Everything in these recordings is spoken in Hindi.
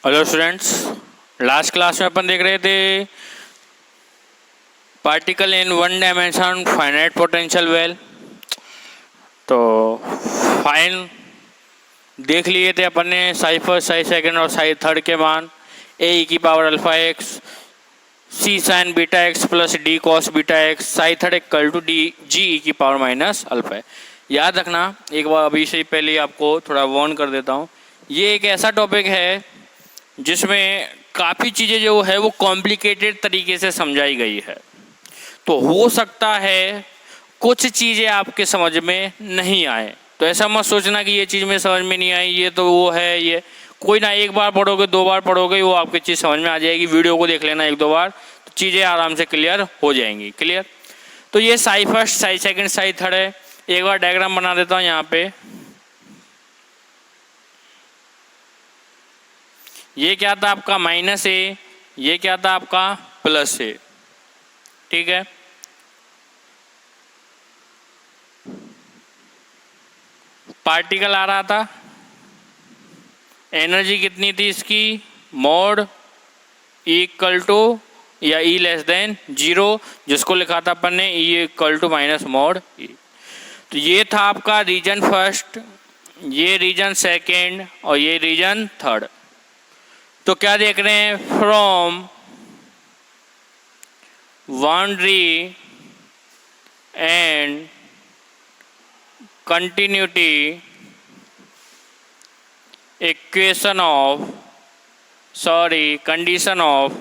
हेलो स्टूडेंट्स, लास्ट क्लास में अपन देख रहे थे particle in one dimension finite potential well. तो फाइन देख लिए थे अपन ने साई फर्स्ट, साई सेकंड और साई थर्ड के मान ए की power alpha x, C sine beta x plus D cos beta x, psi third equal to D G E की पावर माइनस अल्फा। याद रखना, एक बार अभी से पहले आपको थोड़ा वार्न कर देता हूँ, ये एक ऐसा टॉपिक है जिसमें काफ़ी चीज़ें जो है वो कॉम्प्लिकेटेड तरीके से समझाई गई है। तो हो सकता है कुछ चीज़ें आपके समझ में नहीं आए, तो ऐसा मत सोचना कि ये चीज़ में समझ में नहीं आई, ये तो वो है, ये कोई ना, एक बार पढ़ोगे दो बार पढ़ोगे वो आपकी चीज़ समझ में आ जाएगी। वीडियो को देख लेना एक दो बार तो चीज़ें आराम से क्लियर हो जाएंगी। क्लियर? तो ये Sai first, Sai second, Sai third है। एक बार डायग्राम बना देता हूँ यहाँ पे। ये क्या था आपका माइनस ए, ये क्या था आपका प्लस ए। ठीक है, पार्टिकल आ रहा था, एनर्जी कितनी थी इसकी, मोड ई इक्वल टू या ई लेस देन जीरो, जिसको लिखा था अपन ने E equal to minus mod E. तो ये था आपका रीजन फर्स्ट, ये रीजन सेकेंड और ये रीजन थर्ड। तो क्या देख रहे हैं, from boundary and continuity equation of condition of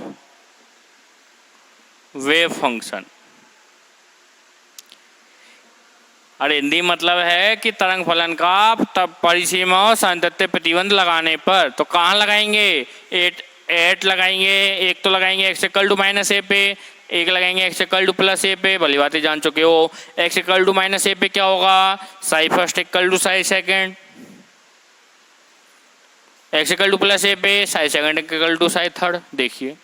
wave function. अरे हिंदी मतलब है कि तरंग फलन का तब परिसीमा और सातत्य प्रतिबंध लगाने पर, तो कहाँ लगाएंगे, एट लगाएंगे, एक तो लगाएंगे एक्स इक्वल टू माइनस ए पे, एक लगाएंगे x equal to plus A पे। भली बातें जान चुके हो। एक्स इक्वल टू माइनस ए पे क्या होगा, psi first equal to psi second, x equal to plus A पे psi second equal to psi third. देखिए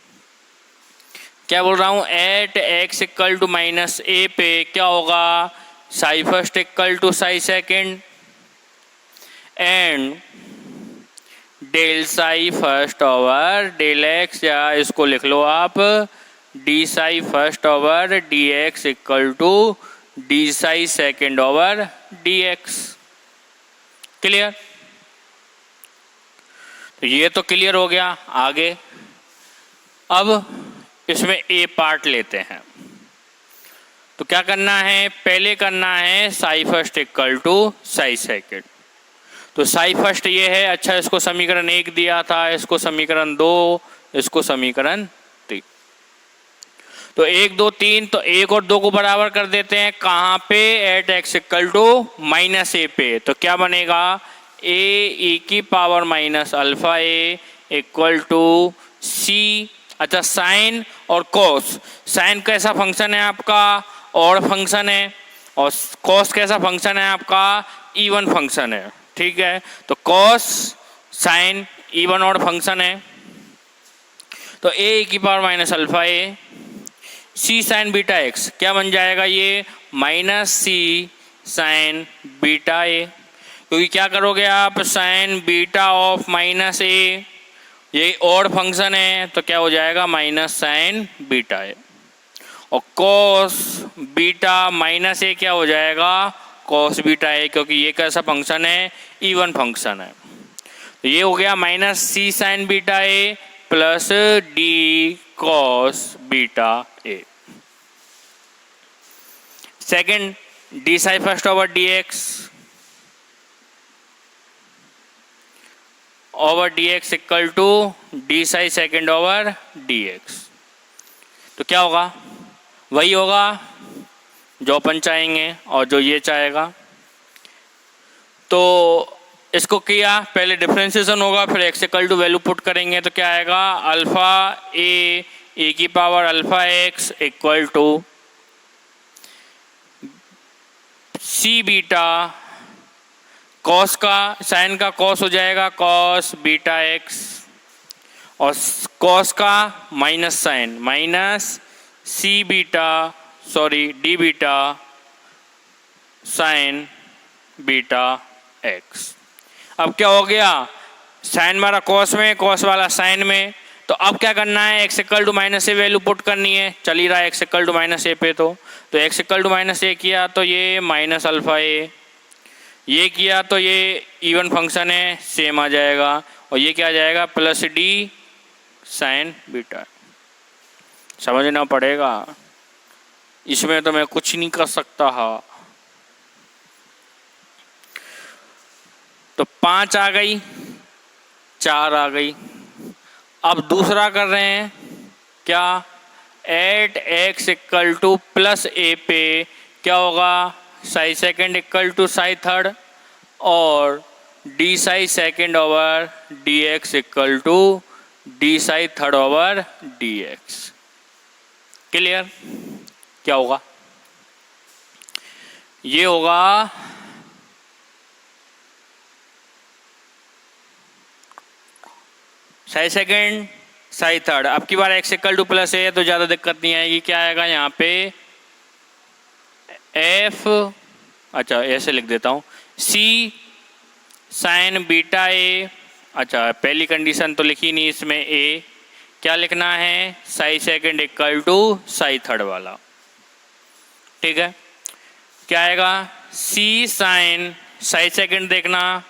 क्या बोल रहा हूँ, at x equal to minus ए पे क्या होगा, psi first equal to psi second and del psi first over del x, या इसको लिख लो आप d psi first over D x equal to D psi second over D x. Clear? तो ये तो क्लियर हो गया। आगे अब इसमें ए पार्ट लेते हैं। तो क्या करना है, पहले करना है psi first equal to psi second. तो साई फर्स्ट ये है, अच्छा इसको समीकरण 1 दिया था, इसको समीकरण 2, इसको समीकरण 3। तो 1 2 3, तो 1 और 2 को बराबर कर देते हैं। कहाँ पे, at x equal to minus ए पे। तो क्या बनेगा, ए ई की power minus alpha A equal to C, अच्छा साइन और कॉस। साइन कैसा फंक्शन है आपका, और फंक्शन है, और कॉस कैसा फंक्शन है आपका, इवन फंक्शन है। ठीक है, तो cos sine even odd function है। तो ए की power minus alpha a, c sine beta x क्या बन जाएगा, ये minus C sine beta a, क्योंकि क्या करोगे आप, sine beta of minus a, ये और फंक्शन है, तो क्या हो जाएगा माइनस साइन बीटा ए, और कॉस बीटा माइनस ए क्या हो जाएगा, कॉस बीटा ए, क्योंकि ये कैसा फंक्शन है, इवन फंक्शन है। तो ये हो गया minus C sine beta A plus D cos beta a. Second, d psi first over D x over D x equal to D psi second over D x. तो क्या होगा, वही होगा जो अपन चाहेंगे और जो ये चाहेगा। तो इसको किया, पहले डिफरेंशिएशन होगा, फिर x equal to value put करेंगे, तो क्या आएगा, अल्फा ए की power alpha x equal to C beta, cos का साइन का कॉस हो जाएगा कॉस बीटा एक्स, और कॉस का minus sine minus c beta d beta sine beta x. अब क्या हो गया, साइन वाला कॉस में, कॉस वाला साइन में। तो अब क्या करना है, x equal to minus a value put करनी है। चल ही रहा है एक्स इक्वल टू माइनस ए पे, तो x equal to minus a किया तो ये माइनस अल्फा ए, ये किया तो ये इवन फंक्शन है सेम आ जाएगा, और ये क्या आ जाएगा प्लस डी साइन बीटा। समझना पड़ेगा, इसमें तो मैं कुछ नहीं कर सकता। हाँ, तो 5 आ गई, 4 आ गई। अब दूसरा कर रहे हैं क्या, at x equal to plus A पे क्या होगा, psi second equal to psi third, और D psi second over D x equal to D psi third over D x. Clear? क्या होगा, ये होगा साई सेकेंड साई थर्ड। अब की बार एक्स इक्वल टू प्लस है तो ज़्यादा दिक्कत नहीं आएगी। क्या आएगा यहाँ पे एफ, अच्छा ऐसे लिख देता हूँ, सी साइन बीटा ए। अच्छा पहली कंडीशन तो लिखी नहीं इसमें, ए क्या लिखना है, psi second equal to psi third वाला। ठीक है, क्या आएगा, सी साइन साई सेकेंड देखना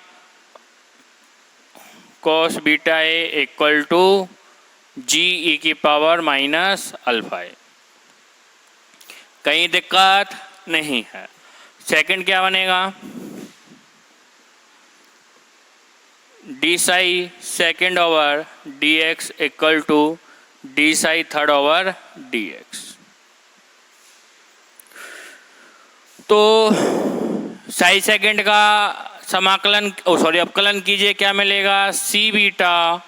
cos beta A equal to G E की पावर माइनस अल्फा ए। कहीं दिक्कत नहीं है। सेकंड क्या बनेगा, D psi second over D x equal to D psi third over D x. तो साई सेकेंड का समाकलन सॉरी अपकलन कीजिए, क्या मिलेगा, C beta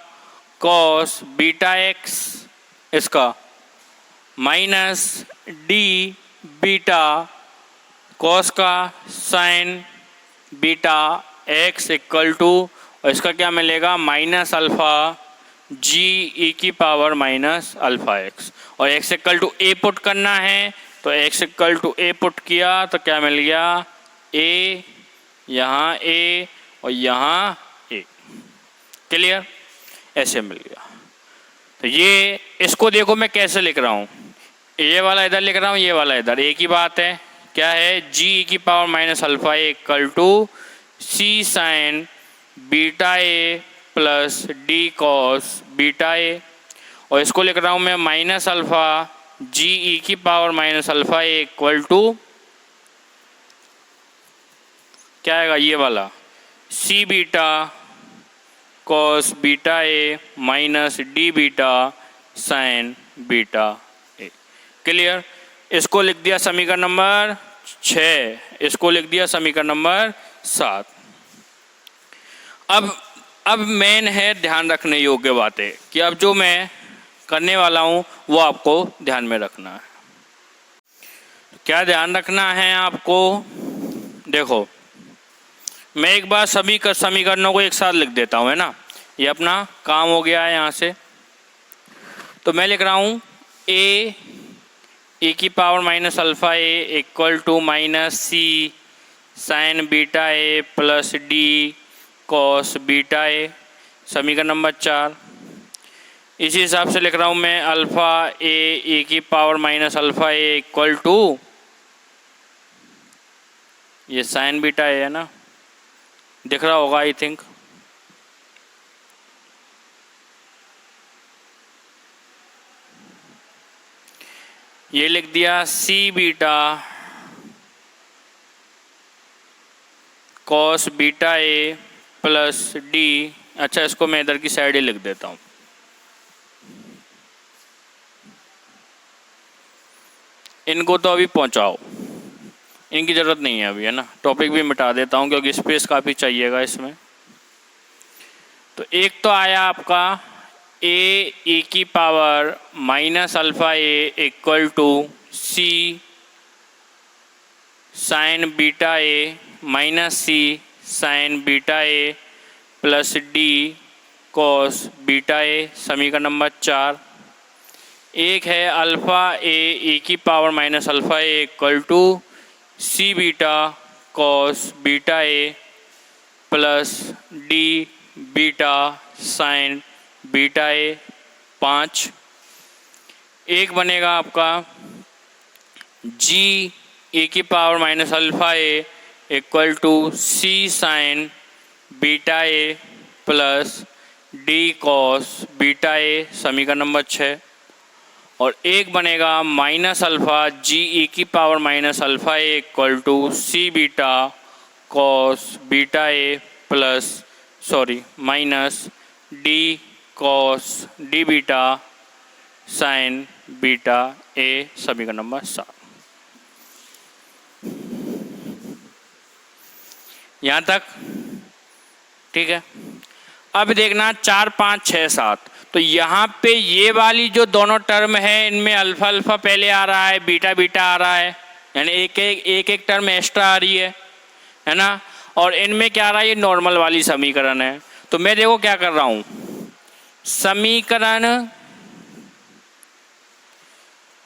cos beta X इसका माइनस डी बीटा कॉस का sine beta X equal to, और इसका क्या मिलेगा माइनस अल्फ़ा जी ई की पावर माइनस अल्फ़ा एक्स। और X equal to A put करना है, तो x equal to A put किया तो क्या मिल गया, ए यहाँ ए और यहाँ ए। क्लियर? ऐसे मिल गया। तो ये इसको देखो मैं कैसे लिख रहा हूँ, ये वाला इधर लिख रहा हूँ, ये वाला इधर, एक ही बात है। क्या है, जी ई की power minus alpha A equal to C sine beta A plus D cos beta A, और इसको लिख रहा हूँ मैं माइनस अल्फ़ा जी ई की power minus alpha A equal to क्या आएगा, ये वाला C beta cos beta A minus D beta sine beta A. Clear? इसको लिख दिया समीकरण नंबर 6, इसको लिख दिया समीकरण नंबर 7। अब मेन है ध्यान रखने योग्य बातें कि अब जो मैं करने वाला हूँ वो आपको ध्यान में रखना है। क्या ध्यान रखना है आपको, देखो मैं एक बार सभी समीकरणों को एक साथ लिख देता हूँ, है ना, ये अपना काम हो गया है यहाँ से। तो मैं लिख रहा हूँ ए की power minus alpha A equal to minus C sine beta A plus D cos beta A, समीकरण नंबर 4। इसी हिसाब से लिख रहा हूँ मैं अल्फ़ा ए की power minus alpha A equal to ये साइन बीटा ए है ना, दिख रहा होगा आई थिंक। ये लिख दिया सी बीटा कॉस बीटा ए प्लस डी। अच्छा इसको मैं इधर की साइड ही लिख देता हूँ। इनको तो अभी पहुँचाओ, इनकी ज़रूरत नहीं है अभी, है ना। टॉपिक भी मिटा देता हूँ क्योंकि स्पेस काफ़ी चाहिएगा इसमें। तो एक तो आया आपका ए की power minus alpha A equal to C sine beta A minus C sine beta A plus D cos beta A, समीकरण नंबर 4। एक है अल्फ़ा ए की power minus alpha A equal to C beta cos beta A plus D beta sine beta A 5। एक बनेगा आपका जी ए की power minus alpha A equal to C sine beta A plus D cos beta A, समीकरण नंबर 6। और एक बनेगा माइनस अल्फ़ा जी ई की power minus alpha A equal to C beta cos beta A plus minus D cos D beta sine beta A, समीकरण नंबर 7। यहाँ तक ठीक है। अब देखना 4 5 6 7, तो यहाँ पे ये वाली जो दोनों टर्म है इनमें अल्फा अल्फा पहले आ रहा है, बीटा बीटा आ रहा है, यानी एक टर्म एक्स्ट्रा आ रही है ना। और इनमें क्या आ रहा है, ये नॉर्मल वाली समीकरण है। तो मैं देखो क्या कर रहा हूँ, समीकरण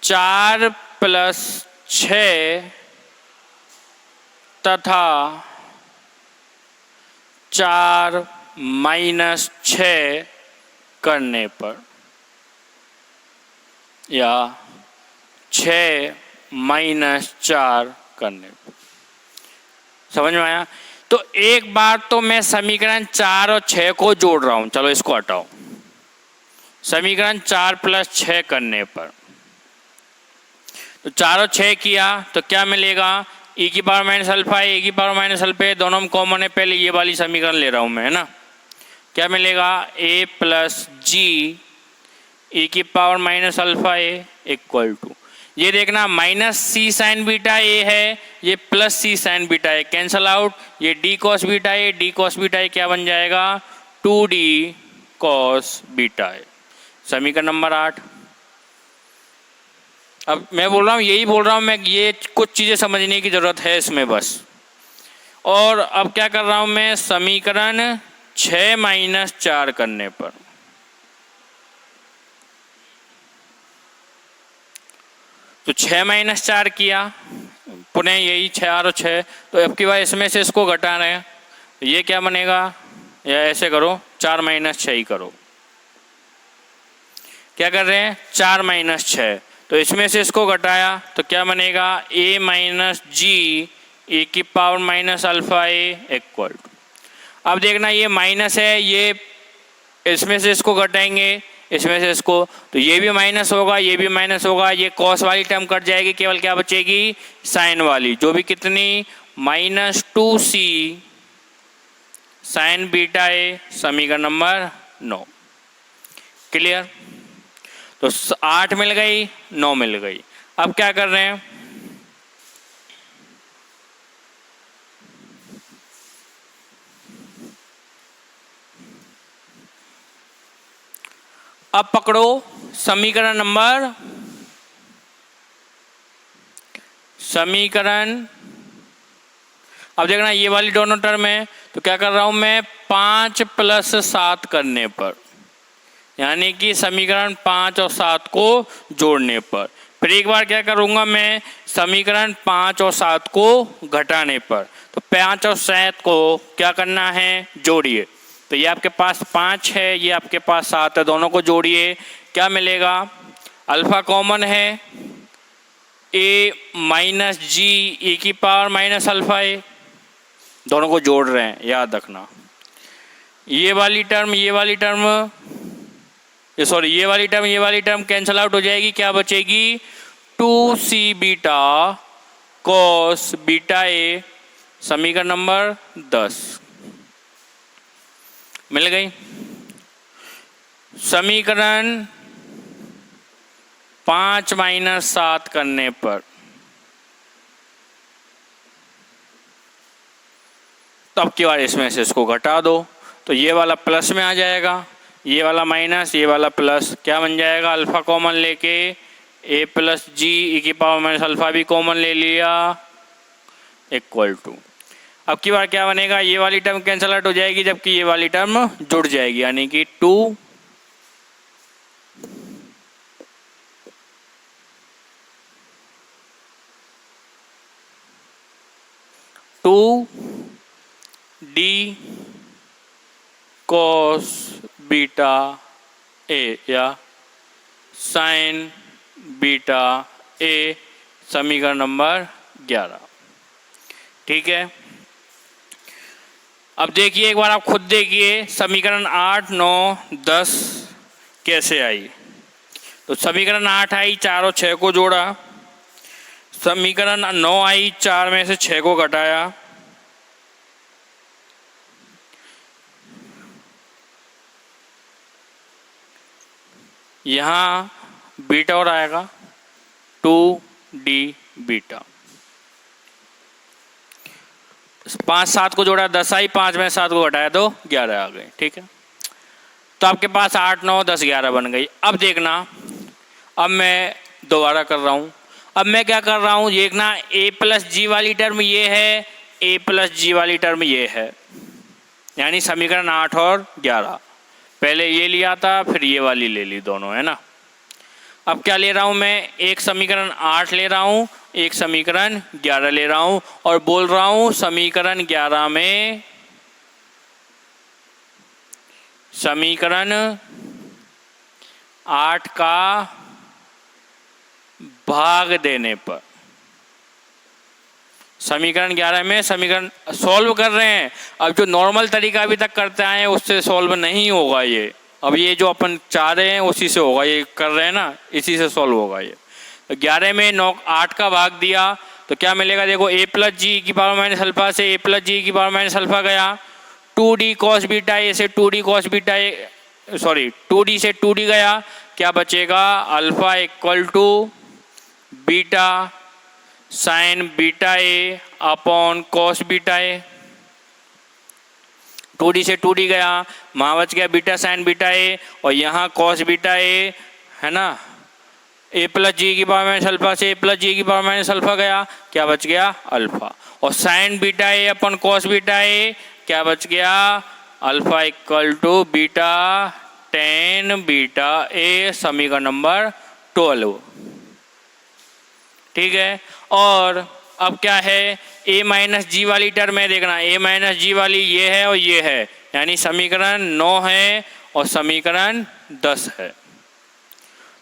4 प्लस 6 तथा 4 माइनस 6 करने पर, या 6 माइनस 4 करने पर, समझ में आया। तो एक बार तो मैं समीकरण 4 और 6 को जोड़ रहा हूं, चलो इसको हटाओ। समीकरण 4 प्लस 6 करने पर, तो 4 और 6 किया तो क्या मिलेगा, e की पावर माइनस अल्फा ए की पावर माइनस अल्फा दोनों में कॉमन है, पहले ये वाली समीकरण ले रहा हूं मैं, है ना। क्या मिलेगा, a प्लस जी ई की power minus alpha A equal to, ये देखना minus C sine beta A है, ये plus C sine beta A, cancel out, ये D cos beta A, D cos beta A क्या बन जाएगा, 2d कॉस बीटा ए, समीकरण नंबर 8। अब मैं बोल रहा हूँ, यही बोल रहा हूँ मैं, ये कुछ चीज़ें समझने की ज़रूरत है इसमें बस। और अब क्या कर रहा हूँ मैं, समीकरण 6 माइनस 4 करने पर, तो 6 माइनस 4 किया, पुनः यही 4 और 6, तो अब की बार इसमें से इसको घटा रहे हैं, तो ये क्या बनेगा, या ऐसे करो 4 माइनस 6 ही करो। क्या कर रहे हैं, 4 माइनस 6, तो इसमें से इसको घटाया तो क्या बनेगा, a माइनस जी ए की power minus alpha A equal to, अब देखना ये माइनस है, ये इसमें से इसको घटाएंगे, इसमें से इसको, तो ये भी माइनस होगा, ये भी माइनस होगा, ये कॉस वाली टर्म कट जाएगी, केवल क्या बचेगी, साइन वाली, जो भी कितनी, minus 2c sign beta A, समीकरण नंबर 9। क्लियर। तो 8 मिल गई, 9 मिल गई। अब क्या कर रहे हैं, अब पकड़ो समीकरण अब देखना ये वाली दोनों टर्म है, तो क्या कर रहा हूं मैं, 5 प्लस 7 करने पर, यानी कि समीकरण 5 और 7 को जोड़ने पर, फिर एक बार क्या करूंगा मैं, समीकरण 5 और 7 को घटाने पर, तो 5 और 7 को क्या करना है, जोड़िए, तो ये आपके पास 5 है, ये आपके पास 7 है, दोनों को जोड़िए, क्या मिलेगा, अल्फा कॉमन है, a माइनस जी ए की पावर माइनस अल्फा ए, दोनों को जोड़ रहे हैं, याद रखना। ये वाली टर्म ये वाली टर्म कैंसल आउट हो जाएगी, क्या बचेगी, 2c beta cos beta A, समीकरण नंबर 10 मिल गई। समीकरण 5 माइनस 7 करने पर, तो अब की बार इसमें से इसको घटा दो, तो ये वाला प्लस में आ जाएगा, ये वाला माइनस, ये वाला प्लस, क्या बन जाएगा, अल्फा कॉमन लेके a प्लस जी ई की पावर माइनस अल्फा भी कॉमन ले लिया इक्वल टू, अब की बार क्या बनेगा, ये वाली टर्म कैंसल आउट हो जाएगी, जबकि ये वाली टर्म जुड़ जाएगी, यानी कि 2d कॉस बीटा ए या साइन बीटा ए, समीकरण नंबर 11। ठीक है, अब देखिए एक बार आप खुद देखिए समीकरण 8, 9, 10 कैसे आई। तो समीकरण 8 आई, 4 और 6 को जोड़ा। समीकरण 9 आई, 4 में से 6 को घटाया। यहाँ बीटा और आएगा 2d बीटा। 5, 7 को जोड़ा 10 आई, 5 में 7 को घटाया तो 11 आ गए। ठीक है, तो आपके पास 8, 9, 10, 11 बन गई। अब देखना, अब मैं दोबारा कर रहा हूँ। अब मैं क्या कर रहा हूँ देखना, a प्लस जी वाली टर्म ये है, a प्लस जी वाली टर्म ये है, यानी समीकरण 8 और 11। पहले ये लिया था, फिर ये वाली ले ली दोनों, है ना। अब क्या ले रहा हूँ मैं, एक समीकरण 8 ले रहा हूँ, एक समीकरण 11 ले रहा हूँ, और बोल रहा हूँ समीकरण 11 में समीकरण 8 का भाग देने पर, समीकरण 11 में समीकरण सॉल्व कर रहे हैं। अब जो नॉर्मल तरीका अभी तक करते आए हैं उससे सॉल्व नहीं होगा ये। अब ये जो अपन चाह रहे हैं उसी से होगा, ये कर रहे हैं ना, इसी से सॉल्व होगा ये। तो 11 में 9, 8 का भाग दिया तो क्या मिलेगा, देखो a प्लस जी की पावर माइनस अल्फा से a प्लस जी की पावर माइनस अल्फा गया, 2d कॉस बीटा ए से 2d कॉस बीटा ए, सॉरी 2d से 2d गया, क्या बचेगा, alpha equal to beta sine beta A upon cos beta A. 2d से 2d गया, वहाँ बच गया बीटा साइन बीटा ए, और यहाँ कॉस बीटा ए, है ना, a प्लस जी की पावर माइनस अल्फा से a प्लस जी की पावर माइनस अल्फा गया, क्या बच गया, अल्फा, और sine beta A upon cos beta A, क्या बच गया, alpha equal to beta tan beta A, समीकरण नंबर 12। ठीक है, और अब क्या है, a माइनस जी वाली टर्म है, देखना a माइनस जी वाली ये है और ये है, यानी समीकरण 9 है और समीकरण 10 है।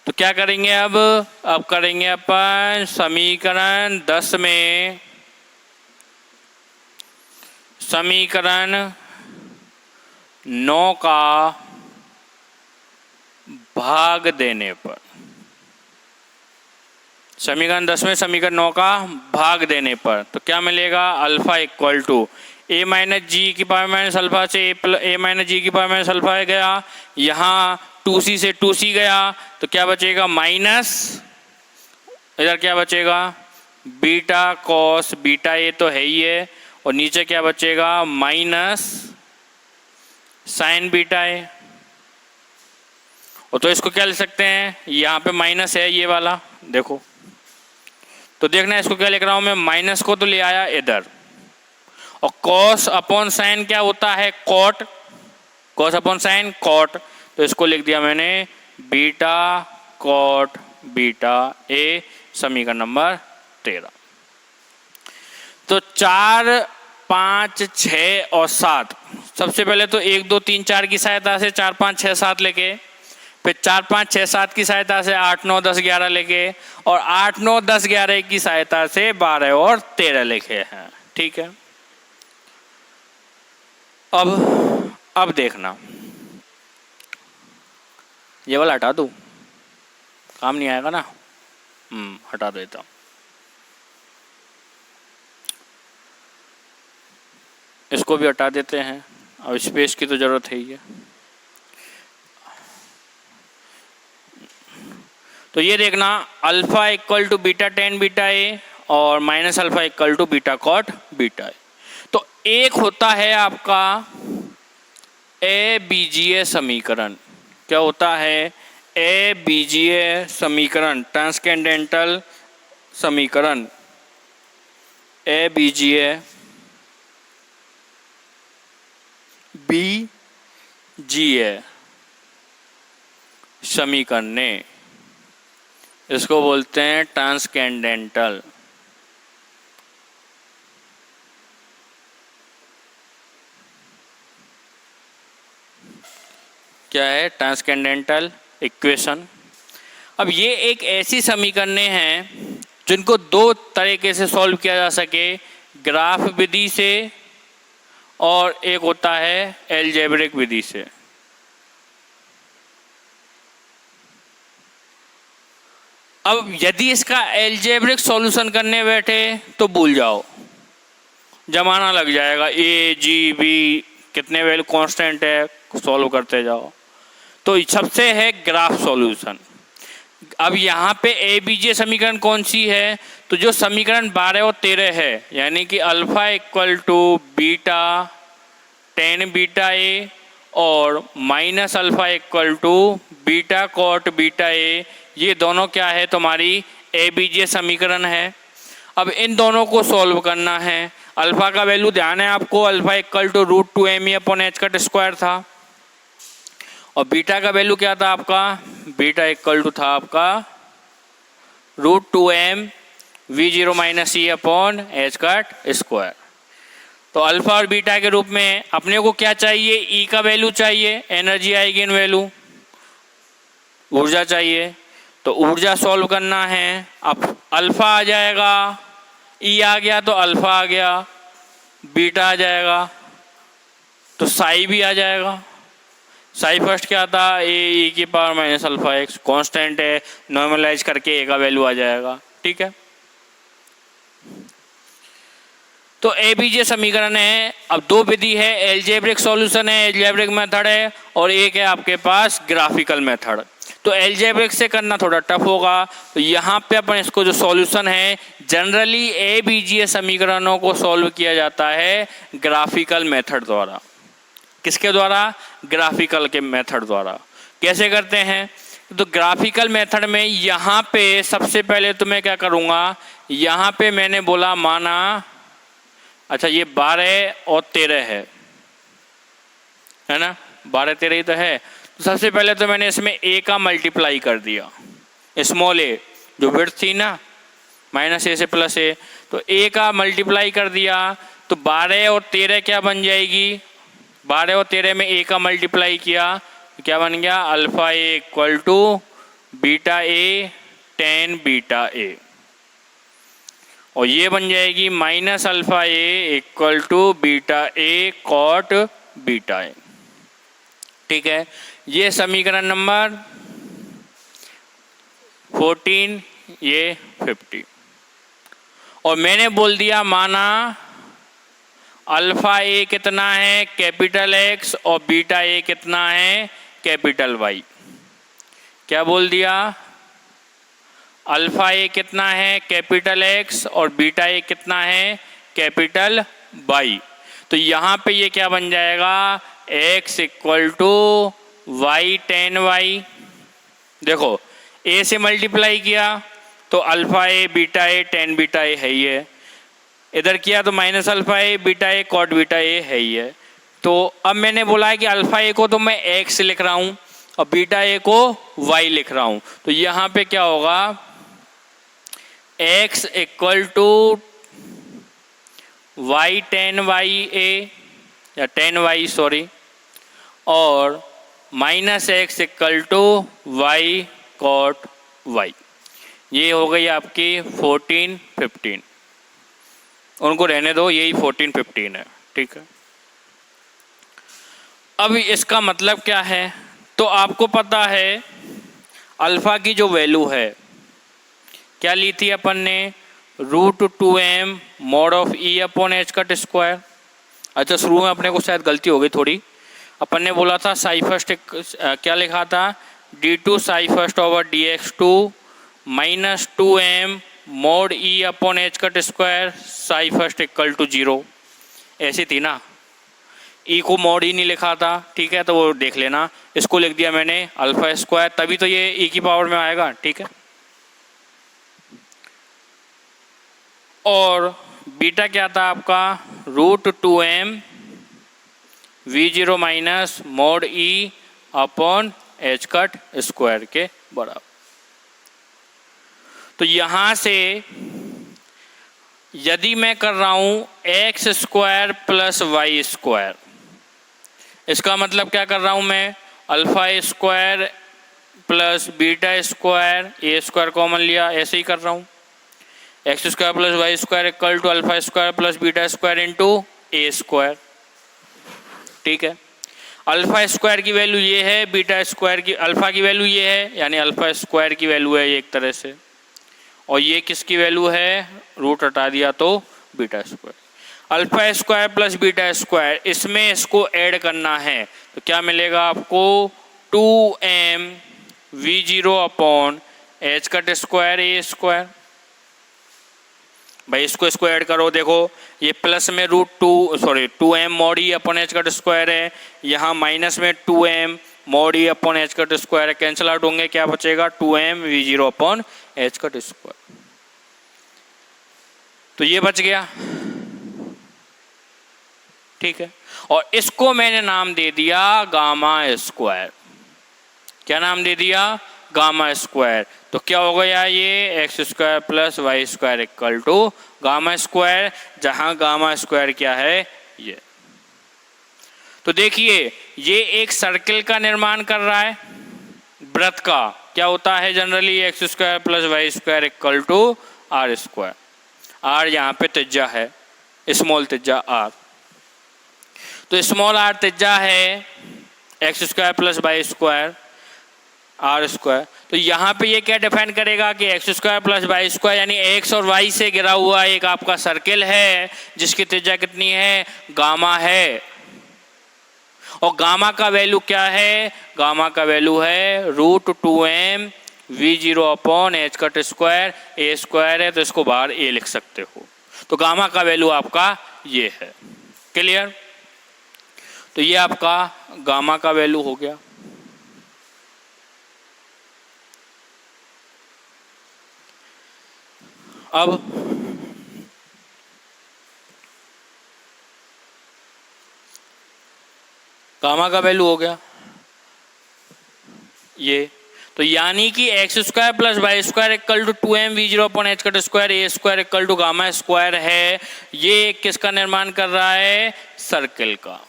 तो क्या करेंगे अब करेंगे अपन समीकरण 10 में समीकरण 9 का भाग देने पर, समीकरण 10 में समीकरण 9 का भाग देने पर, तो क्या मिलेगा, alpha equal to a minus G की पावर माइनस अल्फा से a माइनस जी की पावर माइनस अल्फा गया, यहाँ 2c से 2c गया, तो क्या बचेगा, माइनस, इधर क्या बचेगा, बीटा कॉस बीटा ए तो है ही है, और नीचे क्या बचेगा, माइनस साइन बीटा ए। और तो इसको क्या लिख सकते हैं, यहाँ पे माइनस है ये वाला, देखो तो देखना इसको क्या लिख रहा हूँ मैं, माइनस को तो ले आया इधर, और कॉस अपॉन साइन क्या होता है, cot, cos upon sine cot, तो इसको लिख दिया मैंने बीटा कॉट बीटा ए, समीकरण नंबर 13। तो 4, 5, 6 और 7, सबसे पहले तो 1, 2, 3, 4 की सहायता से 4, 5, 6, 7 लेके, फिर 4, 5, 6, 7 की सहायता से 8, 9, 10, 11 लेके, और 8, 9, 10, 11 की सहायता से 12 और 13 लिखे हैं। ठीक है, अब देखना, ये वाला हटा दूँ, काम नहीं आएगा ना, हटा देता हूँ। इसको भी हटा देते हैं, अब स्पेस की तो ज़रूरत है ही है। तो ये देखना, alpha equal to beta tan beta A और minus alpha equal to beta cot beta A. तो एक होता है आपका ए बीजीय समीकरण, क्या होता है, ए बीजीय समीकरण, ट्रांसकेंडेंटल समीकरण, ए बीजीय बीजीय समीकरण, इसको बोलते हैं ट्रांसकेंडेंटल। क्या है, ट्रांसेंडेंटल इक्वेशन। अब ये एक ऐसी समीकरणें हैं जिनको दो तरीके से सॉल्व किया जा सके, ग्राफ विधि से और एक होता है एलजेब्रिक विधि से। अब यदि इसका एलजेब्रिक सॉल्यूशन करने बैठे तो भूल जाओ, जमाना लग जाएगा, ए जी बी कितने वैल्यू कांस्टेंट है, सॉल्व करते जाओ। तो सबसे है ग्राफ सॉल्यूशन। अब यहाँ पे ए बी जे समीकरण कौन सी है, तो जो समीकरण 12 और 13 है, यानी कि alpha equal to beta tan beta A और minus alpha equal to beta cot beta A, ये दोनों क्या है, तुम्हारी ए बी जे समीकरण है। अब इन दोनों को सॉल्व करना है। अल्फा का वैल्यू ध्यान है आपको, अल्फा इक्वल टू √2m/h² था, और बीटा का वैल्यू क्या था आपका, बीटा इक्वल टू था आपका √2m v0 - e/h²। तो अल्फा और बीटा के रूप में अपने को क्या चाहिए, ई का वैल्यू चाहिए, एनर्जी आइगन वैल्यू, ऊर्जा चाहिए। तो ऊर्जा सॉल्व करना है। अब अल्फा आ जाएगा, ई आ गया तो अल्फा आ गया, बीटा आ जाएगा तो साई भी आ जाएगा। साई फर्स्ट क्या था, ए की power minus alpha x, constant है, नॉर्मलाइज करके ए का वैल्यू आ जाएगा। ठीक है, तो ए बी जे समीकरण है। अब दो विधि है, एलजेब्रिक सॉल्यूशन है, एलजेब्रिक मेथड है, और एक है आपके पास ग्राफिकल मेथड। तो एलजेब्रिक से करना थोड़ा टफ होगा, तो यहाँ पे अपन इसको जो सॉल्यूशन है, जनरली ए बी जे समीकरणों को सॉल्व किया जाता है ग्राफिकल मेथड द्वारा। किसके द्वारा, ग्राफिकल के मेथड द्वारा। कैसे करते हैं, तो ग्राफिकल मेथड में यहाँ पे सबसे पहले तो मैं क्या करूँगा, यहाँ पे मैंने बोला माना, अच्छा ये 12 और 13 है ना, 12 13 ही तो है। तो सबसे पहले तो मैंने इसमें ए का मल्टीप्लाई कर दिया, स्मॉल ए जो विड्थ थी ना, माइनस ए से प्लस ए, तो ए का मल्टीप्लाई कर दिया। तो 12 और 13 क्या बन जाएगी, 12 और 13 में ए का मल्टीप्लाई किया, क्या बन गया, alpha A equal to beta A tan beta A, और ये बन जाएगी minus alpha A equal to beta A cot beta A. ठीक है, ये समीकरण नंबर 14, ये 50। और मैंने बोल दिया माना अल्फा ए कितना है, कैपिटल एक्स, और बीटा ए कितना है, कैपिटल वाई। क्या बोल दिया, अल्फा ए कितना है, कैपिटल एक्स, और बीटा ए कितना है, कैपिटल वाई। तो यहाँ पे ये क्या बन जाएगा, X equal to Y tan Y. देखो ए से मल्टीप्लाई किया तो alpha A beta A tan beta A है ही है, इधर किया तो minus alpha A beta A cot beta A है ही है। तो अब मैंने बोला है कि अल्फा ए को तो मैं एक्स लिख रहा हूँ और बीटा ए को वाई लिख रहा हूँ, तो यहाँ पे क्या होगा, x equal to Y tan y A, या टेन वाई सॉरी, और minus x equal to y cot y. ये हो गई आपकी 14 15, उनको रहने दो, यही 14 15 है। ठीक है, अब इसका मतलब क्या है, तो आपको पता है अल्फा की जो वैल्यू है क्या ली थी अपन ने, √2m mod of e/h²। अच्छा शुरू में अपने को शायद गलती हो गई थोड़ी, अपन ने बोला था साई फर्स्ट क्या लिखा था, d2 psi first over dx2 -2m mod e/h² psi first equal to 0, ऐसी थी ना, ई को मॉड ही नहीं लिखा था। ठीक है, तो वो देख लेना, इसको लिख दिया मैंने अल्फा स्क्वायर, तभी तो ये ई की पावर में आएगा। ठीक है, और बीटा क्या था आपका, √2m v0 minus mod e/h² के बराबर। तो यहाँ से यदि मैं कर रहा हूँ x² + y², इसका मतलब क्या कर रहा हूँ मैं, alpha square plus beta square, A square common लिया, ऐसे ही कर रहा हूँ, x square plus Y square equal to alpha square plus beta square into A square. ठीक है, अल्फा स्क्वायर की वैल्यू ये है, बीटा स्क्वायर की, अल्फा की वैल्यू ये है, यानी अल्फा स्क्वायर की वैल्यू है ये एक तरह से, और ये किसकी वैल्यू है, रूट हटा दिया तो beta square. Alpha square plus beta square, इसमें इसको ऐड करना है तो क्या मिलेगा आपको, 2m v0 upon H cut square A square. भाई इसको ऐड करो, देखो ये प्लस में two M mod E upon H cut square है, यहाँ माइनस में 2m mod E upon H cut square है, कैंसिल आउट होंगे, क्या बचेगा 2m v0 upon H cut square. तो ये बच गया। ठीक है, और इसको मैंने नाम दे दिया गामा स्क्वायर। क्या नाम दे दिया, गामा स्क्वायर। तो क्या हो गया, ये X square plus Y square equal to gamma square, जहां गामा स्क्वायर क्या है, ये। तो देखिए ये एक सर्किल का निर्माण कर रहा है, वृत्त का क्या होता है generally, X square plus Y square equal to R square. R यहाँ पे त्रिज्या है, स्मॉल त्रिज्या आर, तो स्मॉल आर त्रिज्या है X square plus Y square R square. तो यहाँ पे ये क्या डिफाइन करेगा कि X square plus Y square यानी एक्स और वाई से घिरा हुआ एक आपका सर्किल है जिसकी त्रिज्या कितनी है, गामा है, और गामा का वैल्यू क्या है, गामा का वैल्यू है √2m v0 upon H cut square, A square है तो इसको बाहर ए लिख सकते हो। तो गामा का वैल्यू आपका ये है, क्लियर। तो ये आपका गामा का वैल्यू हो गया। अब गामा का वैल्यू हो गया ये, तो यानी कि X square plus Y square equal to 2m v0 upon H cut square, A square equal to gamma square है। ये किसका निर्माण कर रहा है, सर्किल का।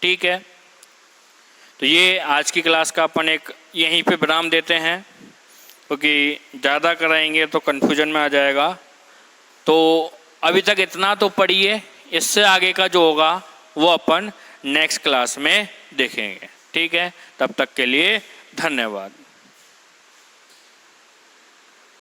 ठीक है, तो ये आज की क्लास का अपन एक यहीं पे विराम देते हैं, क्योंकि ज़्यादा कराएंगे तो कन्फ्यूजन में आ जाएगा। तो अभी तक इतना तो पढ़िए, इससे आगे का जो होगा वो अपन नेक्स्ट क्लास में देखेंगे। ठीक है, तब तक के लिए धन्यवाद।